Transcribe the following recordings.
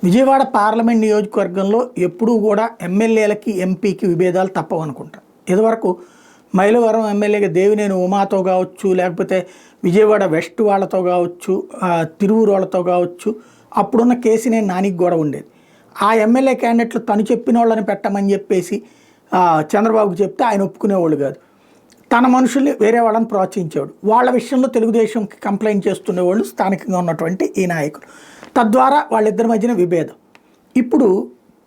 Vijayawada parliament నియోజకవర్గంలో ఎప్పుడూ కూడా ఎమ్మెల్యేలకి ఎంపీకి విభేదాలు తప్పవనుకుంటా. ఇదివరకు మైలవరం ఎమ్మెల్యేగా దేవినేని ఉమాతో కావచ్చు, లేకపోతే విజయవాడ వెస్ట్ వాళ్ళతో కావచ్చు, తిరువురు వాళ్ళతో కావచ్చు, అప్పుడున్న కేసినేని నానికి కూడా ఉండేది. ఆ ఎమ్మెల్యే క్యాండిడేట్లు తను చెప్పిన వాళ్ళని పెట్టమని చెప్పేసి చంద్రబాబుకి చెప్తే ఆయన ఒప్పుకునేవాళ్ళు కాదు. తన మనుషుల్ని వేరే వాళ్ళని ప్రోత్సహించేవాడు. వాళ్ళ విషయంలో తెలుగుదేశంకి కంప్లైంట్ చేస్తునేవాళ్ళు స్థానికంగా ఉన్నటువంటి ఈ నాయకులు. తద్వారా వాళ్ళిద్దరి మధ్యన విభేదం. ఇప్పుడు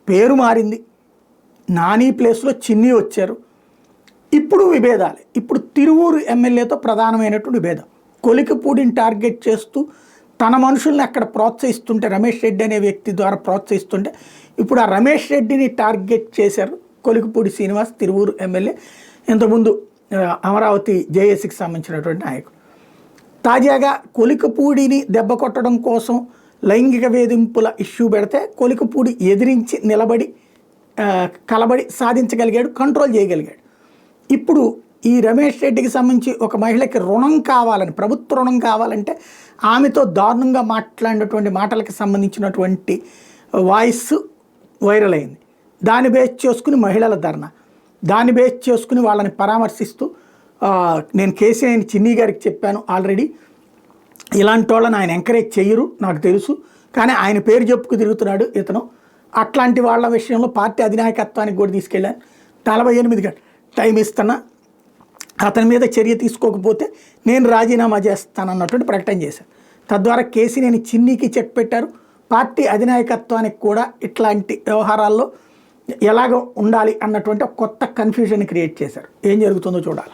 పేరు మారింది, నాని ప్లేస్లో చిన్ని వచ్చారు. ఇప్పుడు విభేదాలు. ఇప్పుడు తిరువూరు ఎమ్మెల్యేతో ప్రధానమైనటువంటి విభేదం. కొలికిపూడిని టార్గెట్ చేస్తూ తన మనుషుల్ని అక్కడ ప్రోత్సహిస్తుంటే, రమేష్ రెడ్డి అనే వ్యక్తి ద్వారా ప్రోత్సహిస్తుంటే, ఇప్పుడు ఆ రమేష్ రెడ్డిని టార్గెట్ చేశారు కొలికిపూడి శ్రీనివాస్, తిరువూరు ఎమ్మెల్యే, ఇంతకుముందు అమరావతి జేఏసీకి సంబంధించినటువంటి నాయకుడు. తాజాగా కొలికిపూడిని దెబ్బ కొట్టడం కోసం లైంగిక వేధింపుల ఇష్యూ పెడితే కొలికిపూడి ఎదిరించి నిలబడి కలబడి సాధించగలిగాడు, కంట్రోల్ చేయగలిగాడు. ఇప్పుడు ఈ రమేష్ రెడ్డికి సంబంధించి ఒక మహిళకి రుణం కావాలని, ప్రభుత్వ రుణం కావాలంటే ఆమెతో దారుణంగా మాట్లాడినటువంటి మాటలకు సంబంధించినటువంటి వాయిస్ వైరల్ అయింది. దాన్ని బేస్ చేసుకుని మహిళల ధర్నా, దాన్ని బేస్ చేసుకుని వాళ్ళని పరామర్శిస్తూ నేను కేసీఆర్ చిన్ని గారికి చెప్పాను ఆల్రెడీ, ఇలాంటి వాళ్ళని ఆయన ఎంకరేజ్ చేయరు నాకు తెలుసు, కానీ ఆయన పేరు చెప్పుకు తిరుగుతున్నాడు ఇతను, అట్లాంటి వాళ్ళ విషయంలో పార్టీ అధినాయకత్వానికి కూడా తీసుకెళ్ళాను, 48 గంటలు టైం ఇస్తున్నా, అతని మీద చర్య తీసుకోకపోతే నేను రాజీనామా చేస్తానన్నటువంటి ప్రకటన చేశాను. తద్వారా కేసీనేని చిన్నికి చెక్ పెట్టారు. పార్టీ అధినాయకత్వానికి కూడా ఇట్లాంటి వ్యవహారాల్లో ఎలాగ ఉండాలి అన్నటువంటి కొత్త కన్ఫ్యూజన్ క్రియేట్ చేశారు. ఏం జరుగుతుందో చూడాలి.